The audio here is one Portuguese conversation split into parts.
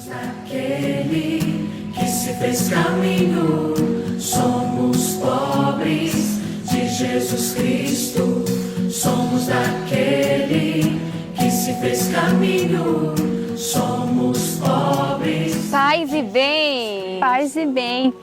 Aquele que se fez caminho, somos pobres de Jesus Cristo. Somos daquele que se fez caminho, somos pobres. Paz e bem! Paz e bem!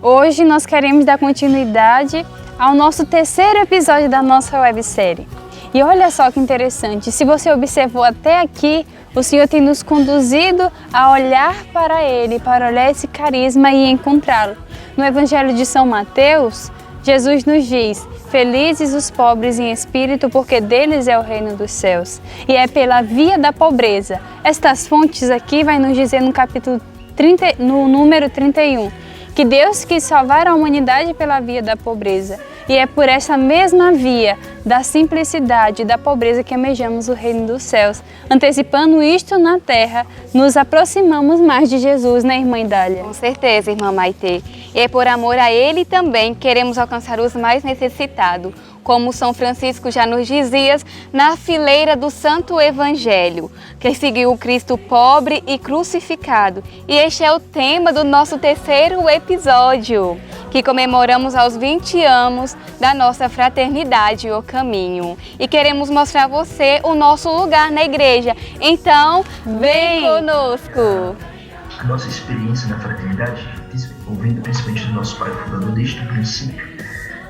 Hoje nós queremos dar continuidade ao nosso terceiro episódio da nossa websérie. E olha só que interessante, se você observou até aqui, o Senhor tem nos conduzido a olhar para Ele, para olhar esse carisma e encontrá-lo. No Evangelho de São Mateus, Jesus nos diz: felizes os pobres em espírito, porque deles é o reino dos céus. E é pela via da pobreza. Estas fontes aqui vai nos dizer no capítulo 30, no número 31, que Deus quis salvar a humanidade pela via da pobreza. E é por essa mesma via da simplicidade, da pobreza que almejamos o reino dos céus. Antecipando isto na terra, nos aproximamos mais de Jesus, né, irmã Idália? Com certeza, irmã Maitê. E é por amor a Ele também queremos alcançar os mais necessitados, como São Francisco já nos dizia, na fileira do Santo Evangelho, que seguiu o Cristo pobre e crucificado. E este é o tema do nosso terceiro episódio, que comemoramos aos 20 anos da nossa fraternidade, o caminho. E queremos mostrar a você o nosso lugar na igreja. Então, vem conosco! A nossa experiência na fraternidade, ouvindo principalmente do nosso pai fundador desde o princípio,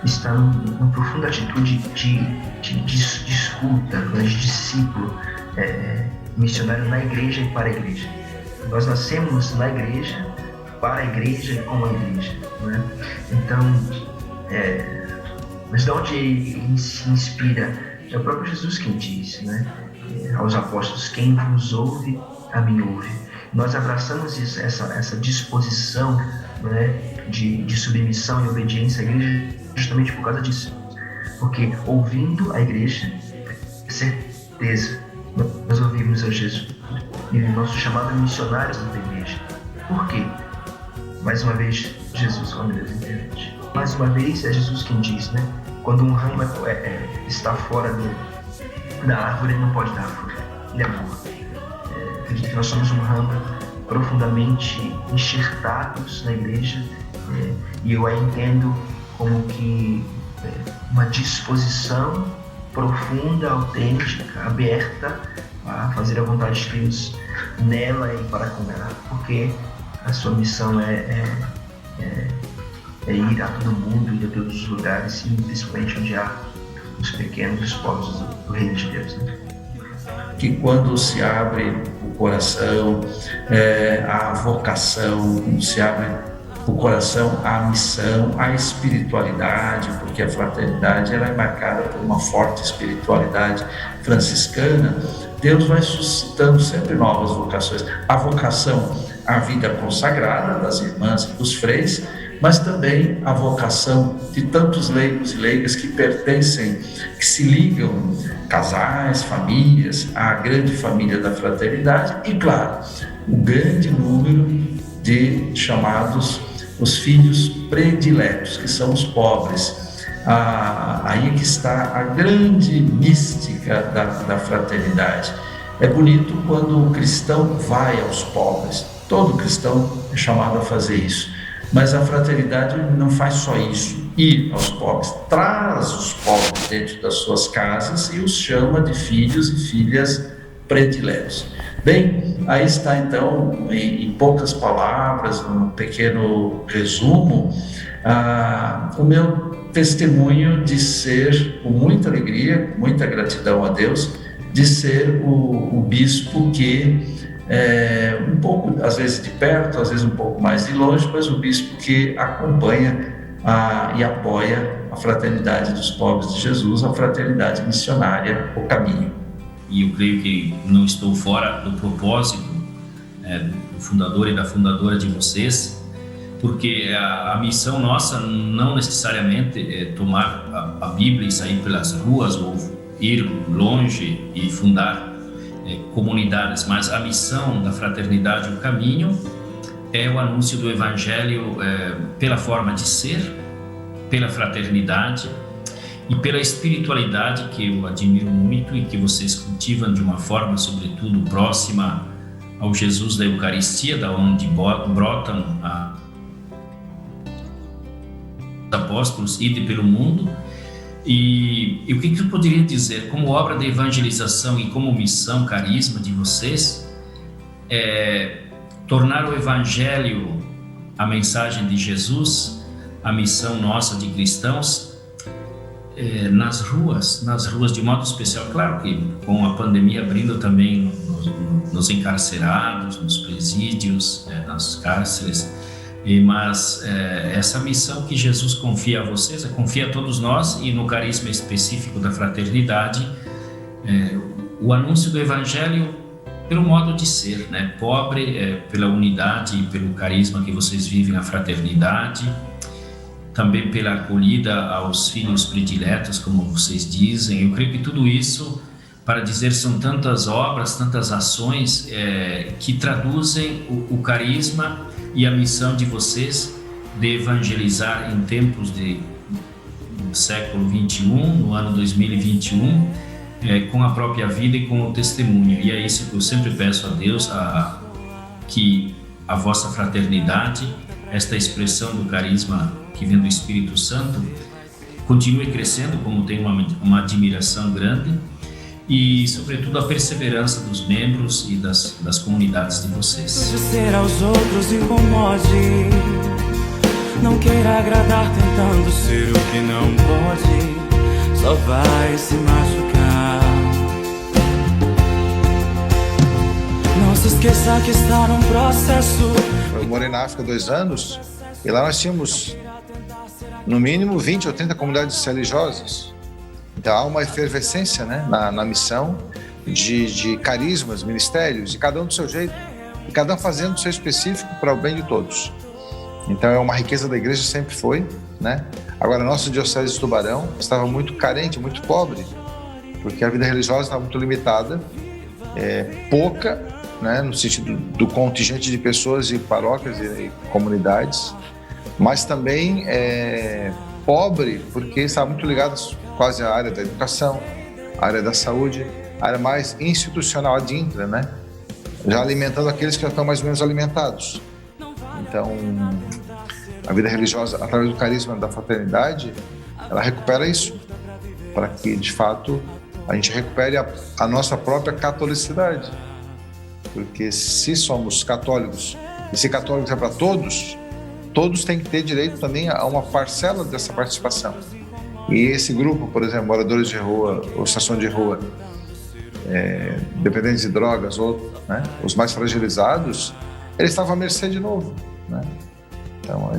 está numa profunda atitude de escuta, de discípulo, missionário na igreja e para a igreja. Nós nascemos na igreja, para a igreja e com a igreja, né? Então, mas de onde se inspira? É o próprio Jesus quem diz, né? Aos apóstolos: quem vos ouve, a mim ouve. Nós abraçamos essa disposição, né, de submissão e obediência à igreja justamente por causa disso. Porque ouvindo a igreja, certeza, nós ouvimos a Jesus. E o nosso chamado missionários da igreja. Por quê? Mais uma vez, Jesus, quando Deus intervém. Mais uma vez, é Jesus quem diz, né? Quando um ramo está fora da árvore, ele não pode dar fruto. Ele é morto. Acredito que nós somos um ramo profundamente enxertados na igreja, e eu a entendo como que uma disposição profunda, autêntica, aberta a fazer a vontade de Deus nela e para com ela, porque a sua missão é ir a todo mundo, ir a todos os lugares, e principalmente onde há os pequenos, os pobres do reino de Deus, né? Que quando se abre o coração, a vocação, quando se abre o coração, a missão, a espiritualidade, porque a fraternidade ela é marcada por uma forte espiritualidade franciscana, Deus vai suscitando sempre novas vocações. A vocação à vida consagrada das irmãs e dos freis, mas também a vocação de tantos leigos e leigas que pertencem, que se ligam, casais, famílias, à grande família da fraternidade e, claro, o grande número de chamados os filhos prediletos, que são os pobres. Aí que está a grande mística da fraternidade. É bonito quando o cristão vai aos pobres. Todo cristão é chamado a fazer isso. Mas a fraternidade não faz só isso, ir aos pobres, traz os pobres dentro das suas casas e os chama de filhos e filhas prediletos. Bem, aí está então, em poucas palavras, um pequeno resumo, o meu testemunho de ser, com muita alegria, com muita gratidão a Deus, de ser o bispo que um pouco, às vezes de perto, às vezes um pouco mais de longe, mas o bispo que acompanha e apoia a fraternidade dos pobres de Jesus, a fraternidade missionária, o caminho. E eu creio que não estou fora do propósito do fundador e da fundadora de vocês, porque a missão nossa não necessariamente é tomar a Bíblia e sair pelas ruas ou ir longe e fundar comunidades, mas a missão da fraternidade, o caminho, é o anúncio do Evangelho pela forma de ser, pela fraternidade e pela espiritualidade que eu admiro muito e que vocês cultivam de uma forma, sobretudo, próxima ao Jesus da Eucaristia, da onde brotam os apóstolos, ide pelo mundo. E o que eu poderia dizer como obra de evangelização e como missão, carisma de vocês, é tornar o Evangelho a mensagem de Jesus, a missão nossa de cristãos, nas ruas de modo especial. Claro que com a pandemia abrindo também nos encarcerados, nos presídios, nas cárceres, mas essa missão que Jesus confia a vocês, confia a todos nós, e no carisma específico da fraternidade, o anúncio do Evangelho pelo modo de ser, né? Pobre, pela unidade e pelo carisma que vocês vivem na fraternidade, também pela acolhida aos filhos prediletos, como vocês dizem. Eu creio que tudo isso, para dizer, são tantas obras, tantas ações que traduzem o carisma e a missão de vocês de evangelizar em tempos do século 21, no ano 2021, com a própria vida e com o testemunho. E é isso que eu sempre peço a Deus, que a vossa fraternidade, esta expressão do carisma que vem do Espírito Santo, continue crescendo, como tem uma admiração grande, e sobretudo a perseverança dos membros e das comunidades de vocês. Ser aos outros incomode, não queira agradar tentando ser o que não pode, só vai se machucar. Não se esqueça que está num processo. Eu morei na África 2 anos e lá nós tínhamos no mínimo 20 ou 30 comunidades religiosas. Então há uma efervescência, né, na missão de carismas, ministérios, e cada um do seu jeito, e cada um fazendo o seu específico para o bem de todos. Então é uma riqueza da igreja, sempre foi, né? Agora a nossa diocese de Tubarão estava muito carente, muito pobre, porque a vida religiosa estava muito limitada, pouca, né, no sentido do contingente de pessoas e paróquias e comunidades, mas também pobre porque estava muito ligada quase à área da educação, à área da saúde, à área mais institucional, adintra, né? Já alimentando aqueles que já estão mais ou menos alimentados. Então, a vida religiosa, através do carisma da fraternidade, ela recupera isso, para que, de fato, a gente recupere a nossa própria catolicidade. Porque se somos católicos, e se católicos é para todos, todos têm que ter direito também a uma parcela dessa participação. E esse grupo, por exemplo, moradores de rua, ou situação de rua, dependentes de drogas, ou, né, os mais fragilizados, eles estavam à mercê de novo, né? Então,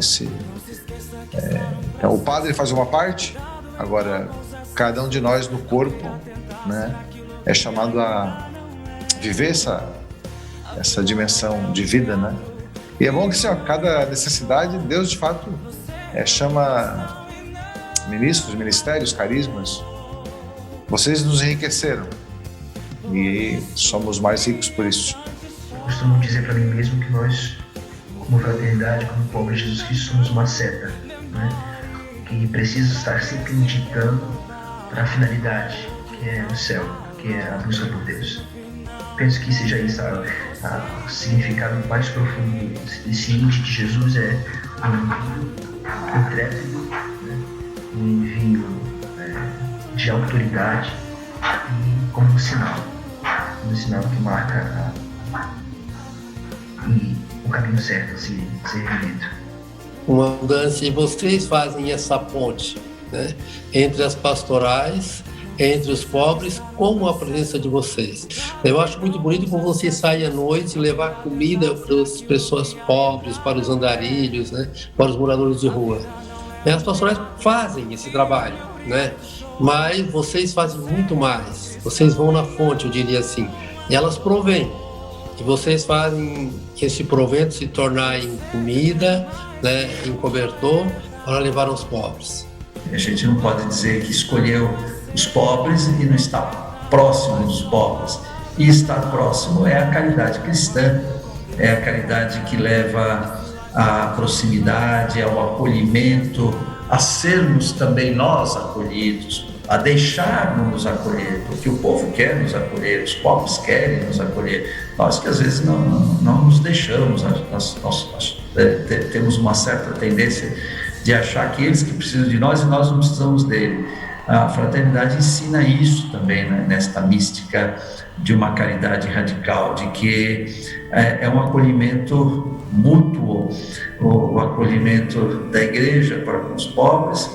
então, o padre faz uma parte, agora cada um de nós no corpo, né, é chamado a viver essa dimensão de vida, né? E é bom que, assim, cada necessidade, Deus de fato chama ministros, ministérios, carismas. Vocês nos enriqueceram e somos mais ricos por isso. Eu costumo dizer para mim mesmo que nós, como fraternidade, como povo de Jesus Cristo, somos uma seta, né? Que precisa estar sempre indicando para a finalidade, que é o céu, que é a busca por Deus. Penso que seja isso o significado mais profundo desse índice de Jesus, um intrépido, né? Um envio de autoridade e como um sinal que marca o caminho certo a ser vivido. Uma mudança, e vocês fazem essa ponte, né, entre as pastorais, entre os pobres, com a presença de vocês. Eu acho muito bonito como vocês saem à noite e levar comida para as pessoas pobres, para os andarilhos, né, para os moradores de rua. As pastorais fazem esse trabalho, né? Mas vocês fazem muito mais. Vocês vão na fonte, eu diria assim, e elas provêm. E vocês fazem esse provento se tornar em comida, né, em cobertor, para levar aos pobres. A gente não pode dizer que escolheu os pobres e não está próximo dos pobres. E estar próximo é a caridade cristã, é a caridade que leva à proximidade, ao acolhimento, a sermos também nós acolhidos, a deixar-nos acolher, porque o povo quer nos acolher, os povos querem nos acolher. Nós que às vezes não nos deixamos, nós temos uma certa tendência de achar que eles que precisam de nós e nós não precisamos dele. A fraternidade ensina isso também, né, nesta mística de uma caridade radical, de que é um acolhimento mútuo, o acolhimento da igreja para com os pobres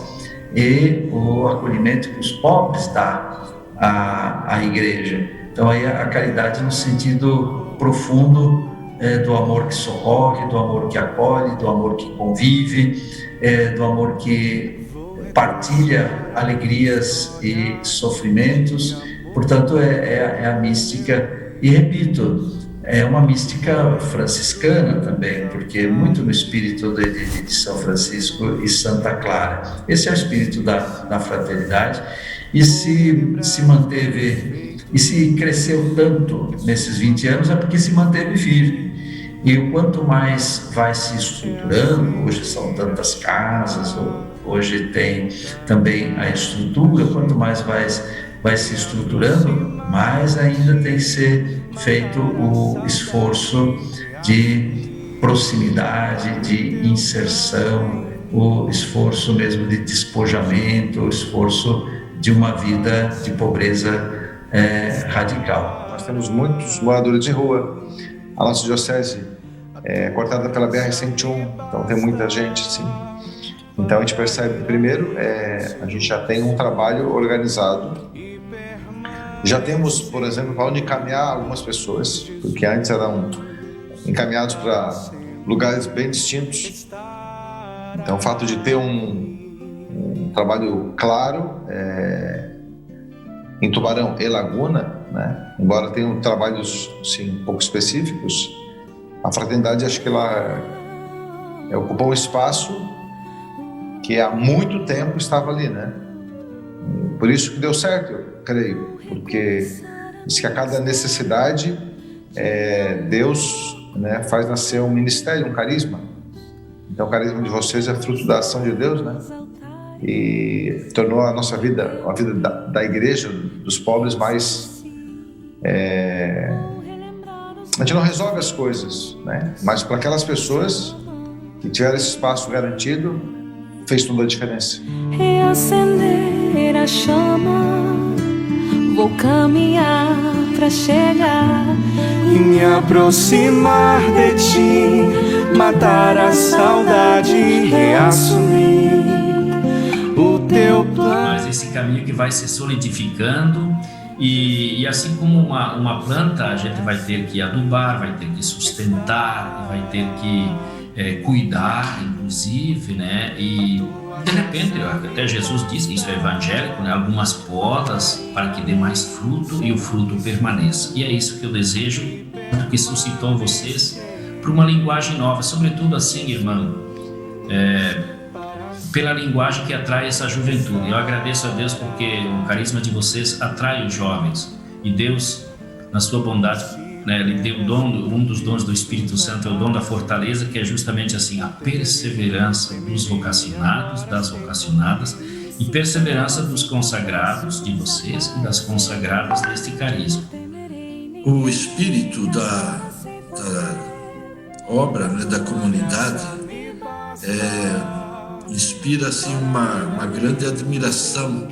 e o acolhimento que os pobres dão à igreja. Então aí a caridade no sentido profundo do amor que socorre, do amor que acolhe, do amor que convive, do amor que partilha alegrias e sofrimentos. Portanto, é a mística, e repito, é uma mística franciscana também, porque muito no espírito de São Francisco e Santa Clara. Esse é o espírito da fraternidade, e se manteve, e se cresceu tanto nesses 20 anos, é porque se manteve firme. E o quanto mais vai se estruturando, hoje são tantas casas, hoje tem também a estrutura, quanto mais vai se estruturando, mais ainda tem que ser feito o esforço de proximidade, de inserção, o esforço mesmo de despojamento, o esforço de uma vida de pobreza radical. Nós temos muitos moradores de rua. A nossa diocese é cortada pela BR-101, então tem muita gente, sim. Então a gente percebe, primeiro, a gente já tem um trabalho organizado. Já temos, por exemplo, para onde encaminhar algumas pessoas, porque antes eram encaminhados para lugares bem distintos. Então o fato de ter um trabalho claro em Tubarão e Laguna, né? Embora tenham trabalhos sim, um pouco específicos, a fraternidade acho que ela ocupou um espaço que há muito tempo estava ali, né? Por isso que deu certo, eu creio, porque diz que a cada necessidade Deus, né, faz nascer um ministério, um carisma. Então o carisma de vocês é fruto da ação de Deus, né? E tornou a nossa vida, a vida da igreja, dos pobres, mais... A gente não resolve as coisas, né? Mas para aquelas pessoas que tiveram esse espaço garantido, fez toda a diferença. Reacender a chama, vou caminhar para chegar e me aproximar de ti, matar a saudade e reassumir o teu plano. Mas esse caminho que vai se solidificando. E assim como uma planta, a gente vai ter que adubar, vai ter que sustentar, vai ter que cuidar, inclusive, né? E de repente, até Jesus diz, isso é evangélico, né? Algumas podas para que dê mais fruto e o fruto permaneça. E é isso que eu desejo, que suscitou vocês para uma linguagem nova, sobretudo assim, irmão, pela linguagem que atrai essa juventude. Eu agradeço a Deus porque o carisma de vocês atrai os jovens. E Deus, na sua bondade, né, Ele deu um dos dons do Espírito Santo, é o dom da fortaleza, que é justamente assim, a perseverança dos vocacionados, das vocacionadas, e perseverança dos consagrados de vocês e das consagradas deste carisma. O espírito da obra, né, da comunidade, inspira assim uma grande admiração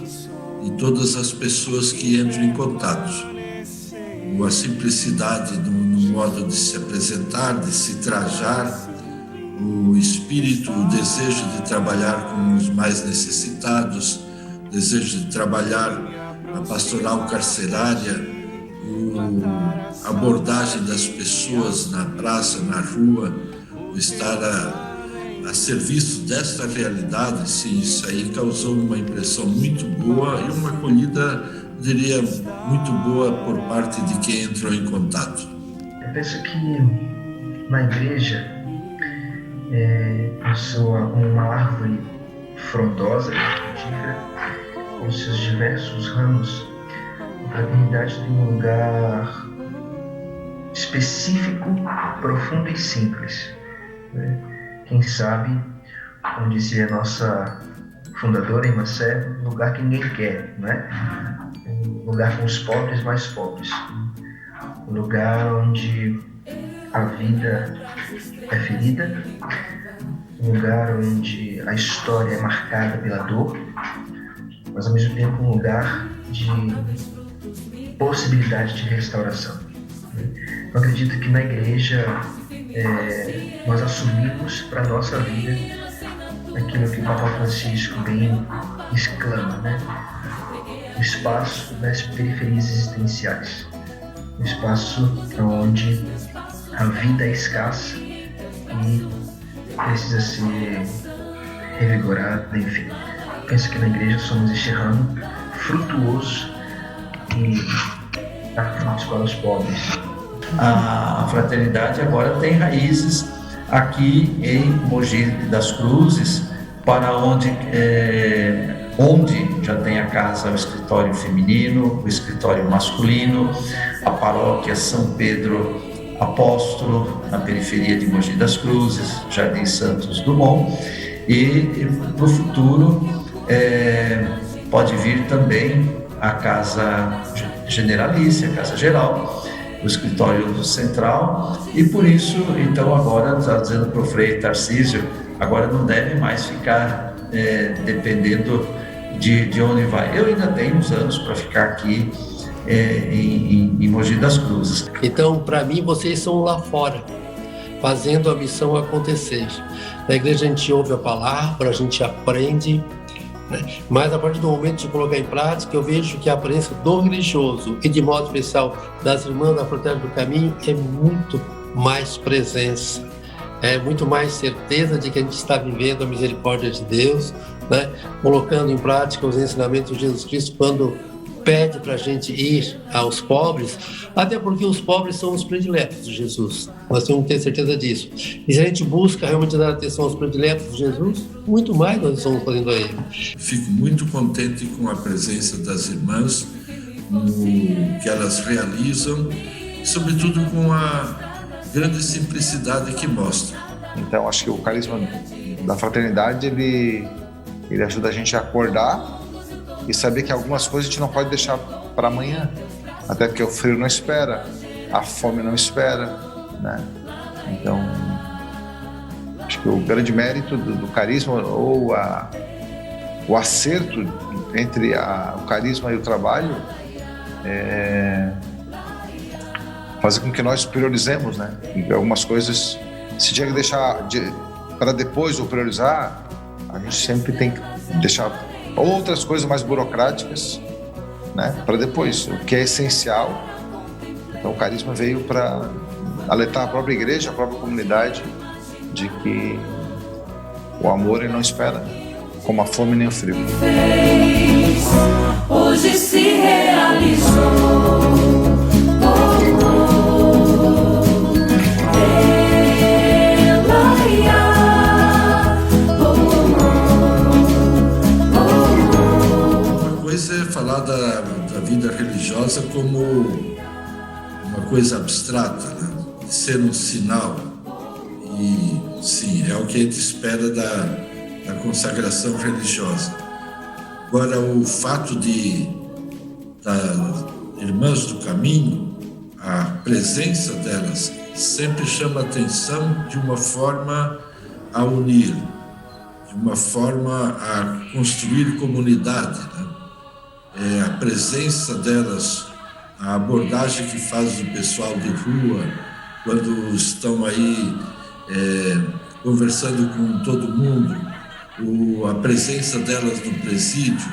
de todas as pessoas que entram em contato. A simplicidade no modo de se apresentar, de se trajar, o espírito, o desejo de trabalhar com os mais necessitados, o desejo de trabalhar a pastoral carcerária, a abordagem das pessoas na praça, na rua, o estar a serviço desta realidade. Sim, isso aí causou uma impressão muito boa e uma acolhida, diria, muito boa por parte de quem entrou em contato. Eu penso que na igreja eu sou uma árvore frondosa e frutífera, com seus diversos ramos. A fraternidade tem um lugar específico, profundo e simples, né? Quem sabe onde se a nossa fundadora, a irmã Sé, um lugar que ninguém quer, né? Um lugar com os pobres mais pobres. Um lugar onde a vida é ferida, um lugar onde a história é marcada pela dor, mas ao mesmo tempo um lugar de possibilidade de restauração. Eu acredito que na igreja nós assumimos para a nossa vida aquilo que o Papa Francisco bem exclama, né? O espaço das periferias existenciais, um espaço onde a vida é escassa e precisa ser revigorada, enfim. Penso que na igreja somos este ramo frutuoso e dá frutos para os pobres. A fraternidade agora tem raízes aqui em Mogi das Cruzes, para onde já tem a casa, o escritório feminino, o escritório masculino, a paróquia São Pedro Apóstolo, na periferia de Mogi das Cruzes, Jardim Santos Dumont, e no futuro pode vir também a Casa Generalícia, a Casa Geral, o escritório central, e por isso, então, agora, está dizendo para o Frei Tarcísio, agora não deve mais ficar dependendo de onde vai. Eu ainda tenho uns anos para ficar aqui em Mogi das Cruzes. Então, para mim, vocês são lá fora, fazendo a missão acontecer. Na igreja a gente ouve a palavra, a gente aprende, né? Mas a partir do momento de colocar em prática, eu vejo que a presença do religioso, e de modo especial das irmãs da Fraternidade do Caminho, é muito mais presença, é muito mais certeza de que a gente está vivendo a misericórdia de Deus, né? Colocando em prática os ensinamentos de Jesus Cristo quando pede para a gente ir aos pobres, até porque os pobres são os prediletos de Jesus. Nós temos que ter certeza disso. E se a gente busca realmente dar atenção aos prediletos de Jesus, muito mais nós estamos fazendo a ele. Fico muito contente com a presença das irmãs, no que elas realizam, sobretudo com a grande simplicidade que mostra. Então, acho que o carisma da fraternidade, ele ajuda a gente a acordar e saber que algumas coisas a gente não pode deixar para amanhã, até porque o frio não espera, a fome não espera, né? Então, acho que o grande mérito do carisma, ou o acerto entre o carisma e o trabalho, é fazer com que nós priorizemos, né? E algumas coisas, se tiver que deixar para depois ou priorizar, a gente sempre tem que deixar outras coisas mais burocráticas, né, para depois, o que é essencial. Então o carisma veio para alertar a própria igreja, a própria comunidade, de que o amor ele não espera, como a fome nem o frio. Hoje se realizou. Falar da vida religiosa como uma coisa abstrata, né? De ser um sinal, e sim, é o que a gente espera da consagração religiosa. Agora, o fato das irmãs do caminho, a presença delas sempre chama a atenção de uma forma a unir, de uma forma a construir comunidade, né? A presença delas, a abordagem que faz o pessoal de rua, quando estão aí conversando com todo mundo, a presença delas no presídio,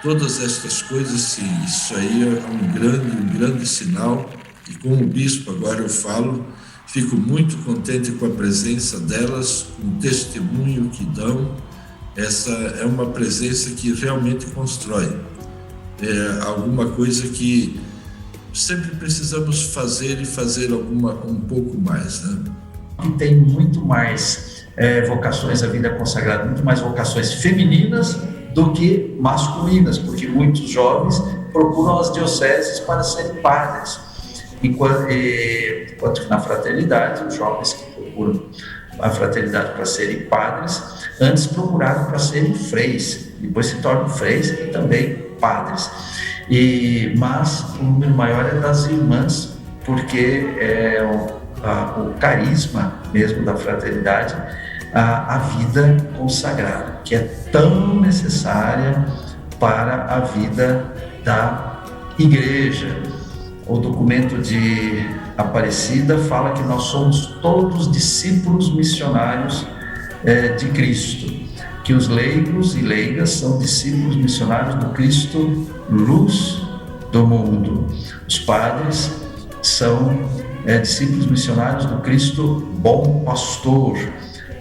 todas estas coisas, sim, isso aí é um grande sinal. E como bispo, agora eu falo, fico muito contente com a presença delas, com o testemunho que dão. Essa é uma presença que realmente constrói. Alguma coisa que sempre precisamos fazer e fazer um pouco mais, né? E tem muito mais vocações à vida consagrada, muito mais vocações femininas do que masculinas, porque muitos jovens procuram as dioceses para serem padres. enquanto que na fraternidade, os jovens que procuram a fraternidade para serem padres, antes procuraram para serem freis, depois se tornam freis e também padres. Mas o número maior é das irmãs, porque é o carisma mesmo da fraternidade, a vida consagrada, que é tão necessária para a vida da igreja. O documento de Aparecida fala que nós somos todos discípulos missionários de Cristo, que os leigos e leigas são discípulos missionários do Cristo, luz do mundo. Os padres são discípulos missionários do Cristo, bom pastor.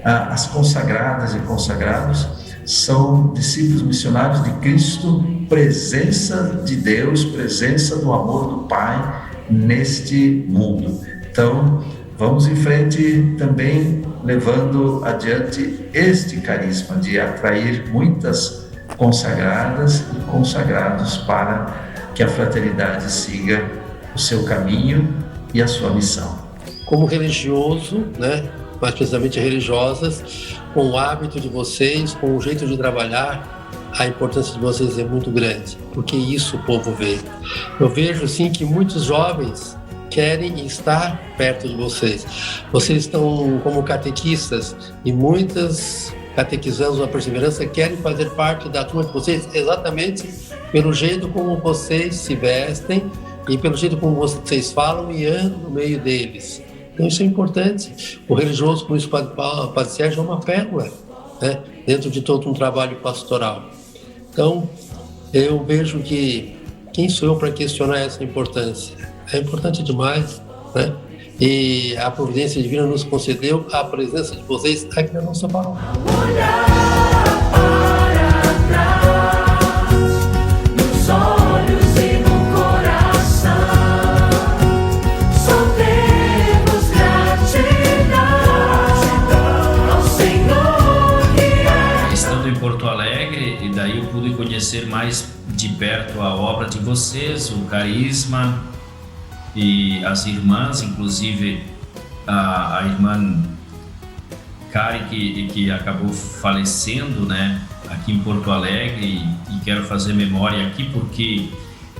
As consagradas e consagrados são discípulos missionários de Cristo, presença de Deus, presença do amor do Pai neste mundo. Então, vamos em frente também levando adiante este carisma de atrair muitas consagradas e consagrados para que a fraternidade siga o seu caminho e a sua missão. Como religioso, mais precisamente religiosas, com o hábito de vocês, com o jeito de trabalhar, a importância de vocês é muito grande, porque isso o povo vê. Eu vejo, sim, que muitos jovens querem estar perto de vocês. Vocês estão como catequistas e muitas catequizandos da Perseverança querem fazer parte da turma de vocês exatamente pelo jeito como vocês se vestem e pelo jeito como vocês falam e andam no meio deles. Então isso é importante. O religioso, como isso o Padre Sérgio, é uma pérola, dentro de todo um trabalho pastoral. Então, eu vejo que quem sou eu para questionar essa importância? É importante demais, E a providência divina nos concedeu a presença de vocês aqui na nossa paróquia. Conhecer mais de perto a obra de vocês, o carisma e as irmãs, inclusive a irmã Karen que acabou falecendo, aqui em Porto Alegre, e quero fazer memória aqui porque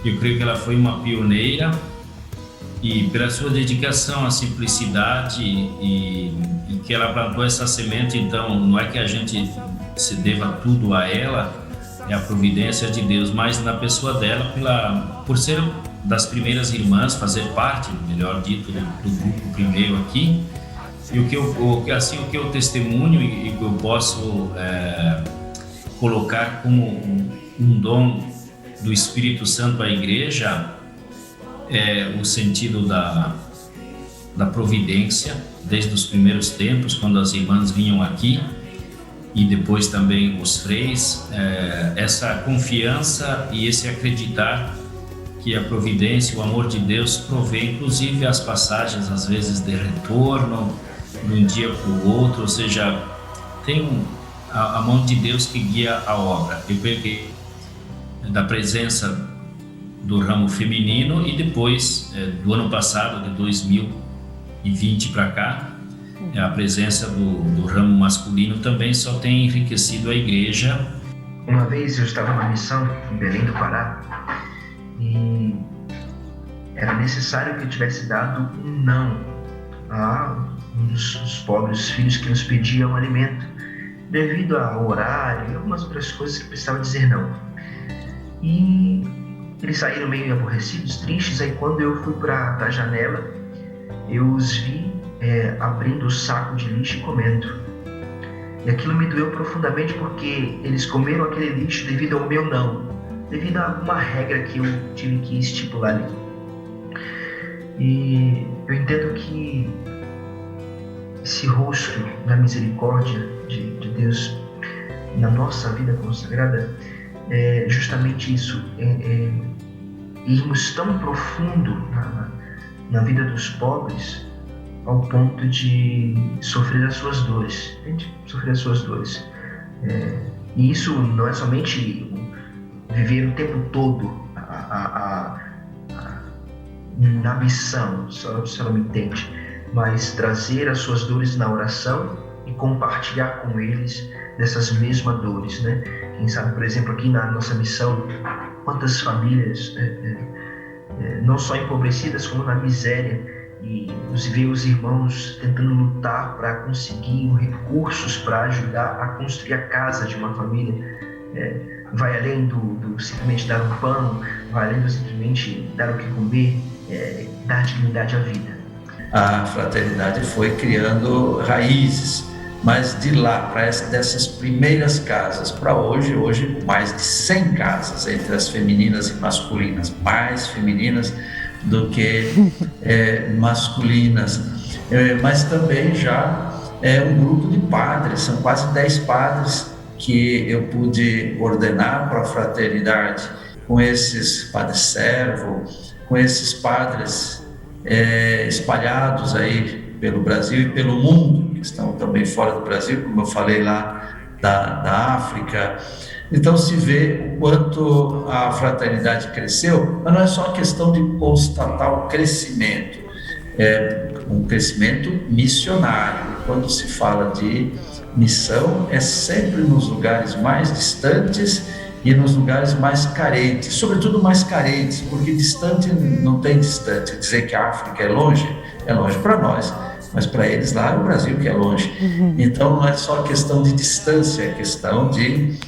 eu creio que ela foi uma pioneira e pela sua dedicação à simplicidade e que ela plantou essa semente. Então não é que a gente se deva tudo a ela, é a providência de Deus, mas na pessoa dela, por ser das primeiras irmãs, fazer parte, melhor dito, do grupo primeiro aqui, e o que eu testemunho e que eu posso colocar como um dom do Espírito Santo à Igreja é o sentido da providência, desde os primeiros tempos, quando as irmãs vinham aqui, e depois também os freis, essa confiança e esse acreditar que a providência, o amor de Deus provê, inclusive as passagens às vezes de retorno de um dia para o outro, ou seja, tem a mão de Deus que guia a obra. Eu peguei da presença do ramo feminino e depois do ano passado, de 2020 para cá, a presença do ramo masculino também só tem enriquecido a igreja. Uma vez eu estava numa missão em Belém do Pará e era necessário que eu tivesse dado um não a um dos pobres filhos que nos pediam alimento, devido ao horário e algumas outras coisas que precisava dizer não. E eles saíram meio aborrecidos, tristes. Aí quando eu fui para a janela, eu os vi abrindo o saco de lixo e comendo. E aquilo me doeu profundamente, porque eles comeram aquele lixo devido ao meu não, devido a alguma regra que eu tive que estipular ali. E eu entendo que esse rosto da misericórdia de Deus na nossa vida consagrada é justamente isso, irmos tão profundo na vida dos pobres ao ponto de sofrer as suas dores, sofrer as suas dores. E isso não é somente viver o tempo todo na missão, você não me entende, mas trazer as suas dores na oração e compartilhar com eles dessas mesmas dores, né? Quem sabe, por exemplo, aqui na nossa missão, quantas famílias, não só empobrecidas, como na miséria, e ver os irmãos tentando lutar para conseguir recursos para ajudar a construir a casa de uma família. Vai além do simplesmente dar um pão, vai além do simplesmente dar o que comer, dar dignidade à vida. A fraternidade foi criando raízes, mas de lá, dessas primeiras casas para hoje mais de 100 casas entre as femininas e masculinas, mais femininas do que masculinas, mas também já um grupo de padres, são quase 10 padres que eu pude ordenar para a fraternidade, com esses padres servo, com esses padres espalhados aí pelo Brasil e pelo mundo, que estão também fora do Brasil, como eu falei lá da África. Então se vê o quanto a fraternidade cresceu, mas não é só questão de constatar o crescimento, é um crescimento missionário. Quando se fala de missão, é sempre nos lugares mais distantes e nos lugares mais carentes, sobretudo mais carentes, porque distante não tem distante. Dizer que a África é longe para nós, mas para eles lá é o Brasil que é longe. Então não é só questão de distância, é questão de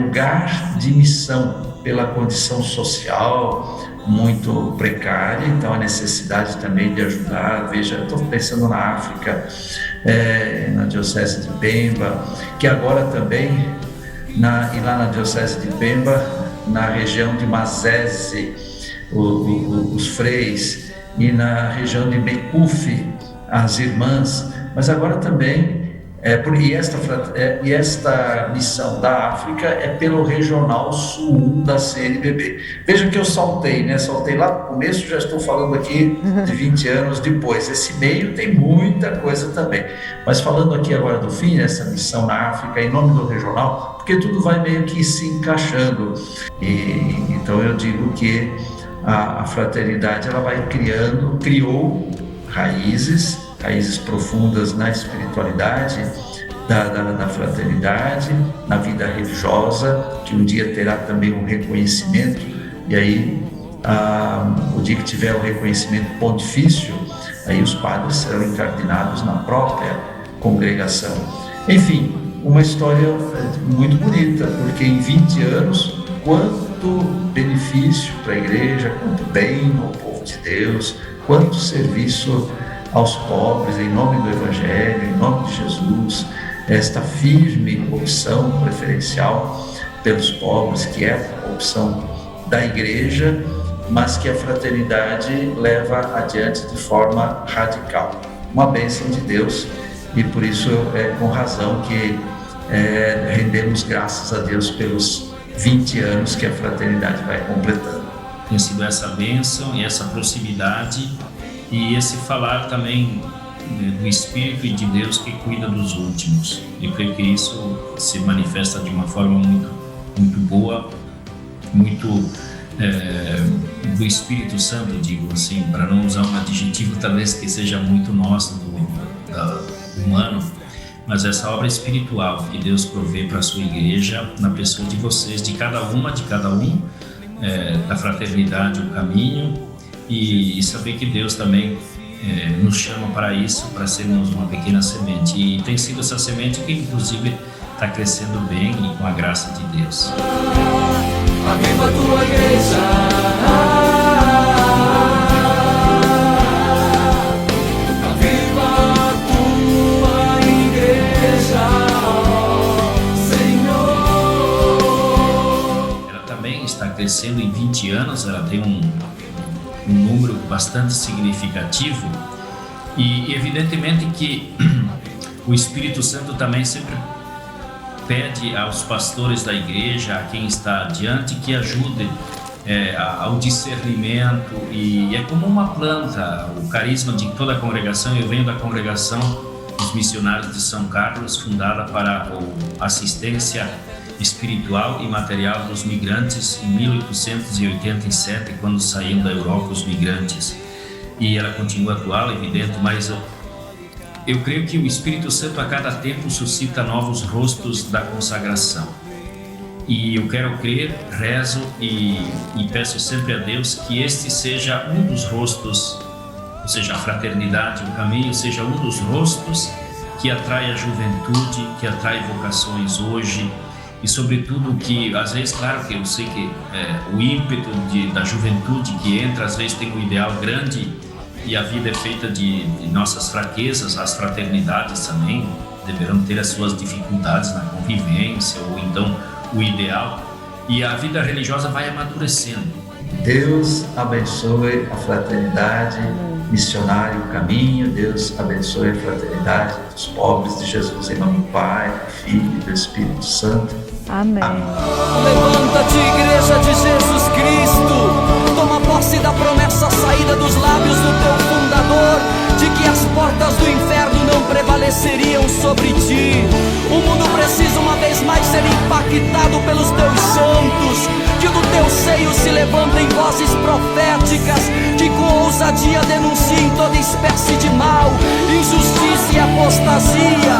lugar de missão, pela condição social muito precária, então a necessidade também de ajudar. Veja, estou pensando na África, na Diocese de Pemba, que agora também, e lá na Diocese de Pemba, na região de Mazese, os freis, e na região de Becufe, as irmãs, mas agora também, e esta missão da África é pelo Regional Sul 1 da CNBB. Veja que eu saltei lá no começo, já estou falando aqui de 20 anos depois. Esse meio tem muita coisa também, mas falando aqui agora do fim, essa missão na África, em nome do Regional, porque tudo vai meio que se encaixando, e então eu digo que a fraternidade ela criou raízes profundas na espiritualidade da fraternidade, na vida religiosa, que um dia terá também um reconhecimento, e aí o dia que tiver o reconhecimento pontifício, aí os padres serão incardinados na própria congregação. Enfim, uma história muito bonita, porque em 20 anos, quanto benefício para a igreja, quanto bem ao povo de Deus, quanto serviço aos pobres, em nome do Evangelho, em nome de Jesus, esta firme opção preferencial pelos pobres, que é a opção da igreja, mas que a fraternidade leva adiante de forma radical. Uma bênção de Deus, e por isso é com razão que rendemos graças a Deus pelos 20 anos que a fraternidade vai completando. Tem sido essa bênção e essa proximidade e esse falar também do Espírito e de Deus que cuida dos últimos. Eu creio que isso se manifesta de uma forma muito boa, muito do Espírito Santo, digo assim, para não usar um adjetivo talvez que seja muito nosso, do humano, mas essa obra espiritual que Deus provê para a sua igreja, na pessoa de vocês, de cada um, da fraternidade, o caminho, e saber que Deus também nos chama para isso, para sermos uma pequena semente. E tem sido essa semente que, inclusive, está crescendo bem e com a graça de Deus. Aviva a tua igreja, aviva a tua igreja, Senhor. Ela também está crescendo em 20 anos, ela tem um número bastante significativo e evidentemente que o Espírito Santo também sempre pede aos pastores da igreja, a quem está adiante, que ajude ao discernimento, e é como uma planta, o carisma de toda a congregação. Eu venho da congregação dos missionários de São Carlos, fundada para a assistência espiritual e material dos migrantes em 1887, quando saíram da Europa os migrantes. E ela continua atual, evidente, mas eu creio que o Espírito Santo a cada tempo suscita novos rostos da consagração. E eu quero crer, rezo e peço sempre a Deus que este seja um dos rostos, ou seja, a fraternidade, o caminho, seja um dos rostos que atrai a juventude, que atrai vocações hoje, e sobretudo que, às vezes, claro que eu sei que o ímpeto da juventude que entra, às vezes tem um ideal grande e a vida é feita de nossas fraquezas, as fraternidades também deverão ter as suas dificuldades na convivência, ou então o ideal, e a vida religiosa vai amadurecendo. Deus abençoe a fraternidade missionária, o caminho. Deus abençoe a fraternidade dos pobres de Jesus, em nome do Pai, do Filho e do Espírito Santo. Amém. Levanta-te, Igreja de Jesus Cristo, toma posse da promessa saída dos lábios do teu fundador, de que as portas do inferno não prevaleceriam sobre ti. O mundo precisa uma vez mais ser impactado pelos teus santos, que do teu seio se levantem vozes proféticas, que com ousadia denunciem toda espécie de mal, injustiça e apostasia,